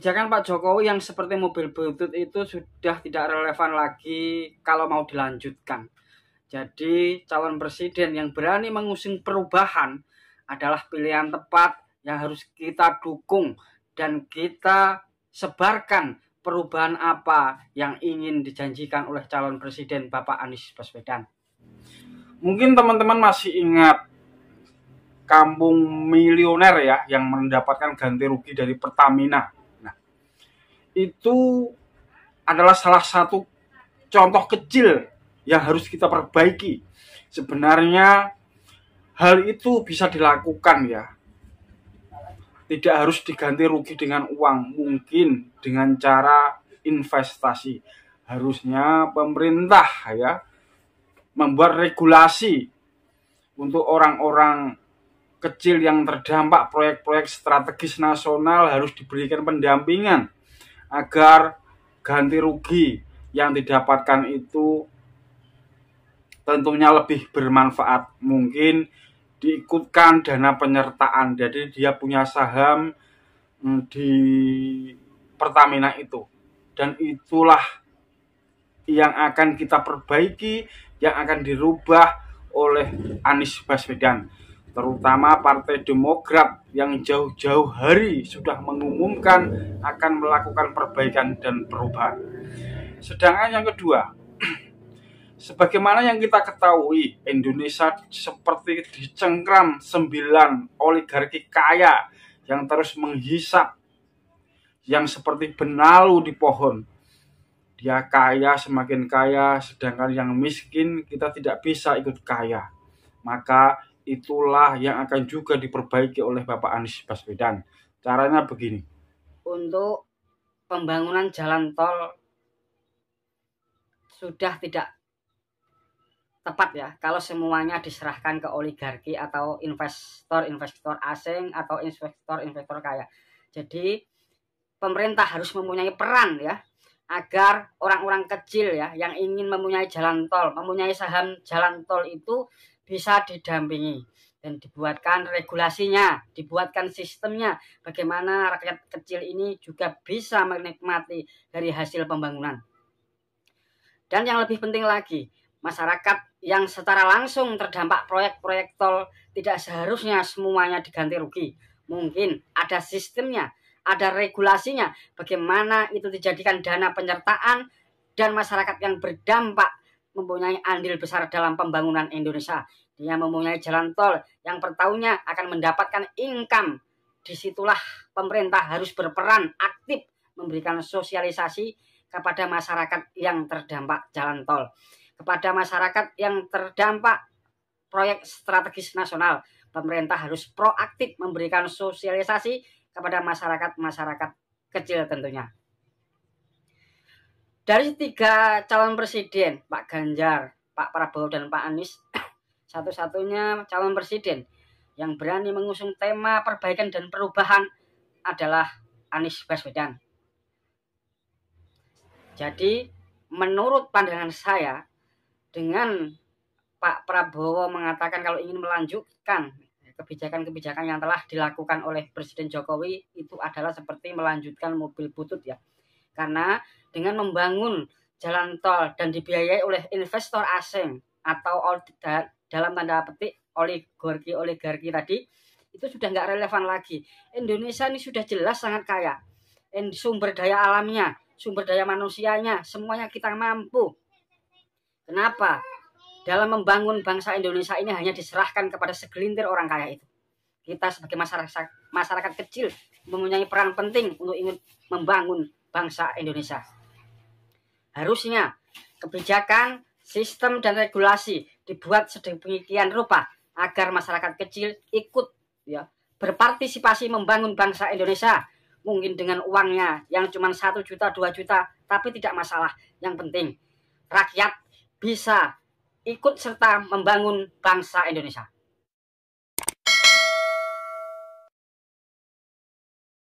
Kebijakan Pak Jokowi yang seperti mobil butut itu sudah tidak relevan lagi kalau mau dilanjutkan. Jadi calon presiden yang berani mengusung perubahan adalah pilihan tepat yang harus kita dukung dan kita sebarkan perubahan apa yang ingin dijanjikan oleh calon presiden Bapak Anies Baswedan. Mungkin teman-teman masih ingat kampung milioner ya yang mendapatkan ganti rugi dari Pertamina. Itu adalah salah satu contoh kecil yang harus kita perbaiki. Sebenarnya hal itu bisa dilakukan ya. Tidak harus diganti rugi dengan uang, mungkin dengan cara investasi. Harusnya pemerintah ya membuat regulasi untuk orang-orang kecil yang terdampak proyek-proyek strategis nasional, harus diberikan pendampingan agar ganti rugi yang didapatkan itu tentunya lebih bermanfaat. Mungkin diikutkan dana penyertaan, jadi dia punya saham di Pertamina itu. Dan itulah yang akan kita perbaiki, yang akan dirubah oleh Anies Baswedan, terutama Partai Demokrat yang jauh-jauh hari sudah mengumumkan akan melakukan perbaikan dan perubahan. Sedangkan yang kedua, sebagaimana yang kita ketahui, Indonesia seperti dicengkram 9 oligarki kaya yang terus menghisap, yang seperti benalu di pohon. Dia kaya, semakin kaya, sedangkan yang miskin kita tidak bisa ikut kaya. Maka itulah yang akan juga diperbaiki oleh Bapak Anies Baswedan. Caranya begini. Untuk pembangunan jalan tol sudah tidak tepat ya kalau semuanya diserahkan ke oligarki atau investor asing atau investor kaya. Jadi pemerintah harus mempunyai peran ya, agar orang-orang kecil ya yang ingin mempunyai jalan tol, mempunyai saham jalan tol itu bisa didampingi dan dibuatkan regulasinya, dibuatkan sistemnya, bagaimana rakyat kecil ini juga bisa menikmati dari hasil pembangunan. Dan yang lebih penting lagi, masyarakat yang secara langsung terdampak proyek-proyek tol tidak seharusnya semuanya diganti rugi. Mungkin ada sistemnya, ada regulasinya, bagaimana itu dijadikan dana penyertaan dan masyarakat yang berdampak mempunyai andil besar dalam pembangunan Indonesia. Dia mempunyai jalan tol yang per tahunnya akan mendapatkan income. Disitulah pemerintah harus berperan aktif memberikan sosialisasi kepada masyarakat yang terdampak jalan tol, kepada masyarakat yang terdampak proyek strategis nasional. Pemerintah harus proaktif memberikan sosialisasi kepada masyarakat kecil tentunya. Dari 3 calon presiden, Pak Ganjar, Pak Prabowo, dan Pak Anies, satu-satunya calon presiden yang berani mengusung tema perbaikan dan perubahan adalah Anies Baswedan. Jadi menurut pandangan saya, dengan Pak Prabowo mengatakan kalau ingin melanjutkan kebijakan-kebijakan yang telah dilakukan oleh Presiden Jokowi, itu adalah seperti melanjutkan mobil butut ya. Karena dengan membangun jalan tol dan dibiayai oleh investor asing atau dalam tanda petik oligarki tadi, itu sudah nggak relevan lagi. Indonesia ini sudah jelas sangat kaya. Sumber daya alamnya, sumber daya manusianya, semuanya kita mampu. Kenapa? Dalam membangun bangsa Indonesia ini hanya diserahkan kepada segelintir orang kaya itu. Kita sebagai masyarakat kecil mempunyai peran penting untuk ingin membangun bangsa Indonesia. Harusnya kebijakan, sistem, dan regulasi dibuat sedemikian rupa agar masyarakat kecil ikut ya berpartisipasi membangun bangsa Indonesia. Mungkin dengan uangnya yang cuma 1 juta, 2 juta, tapi tidak masalah. Yang penting rakyat bisa ikut serta membangun bangsa Indonesia.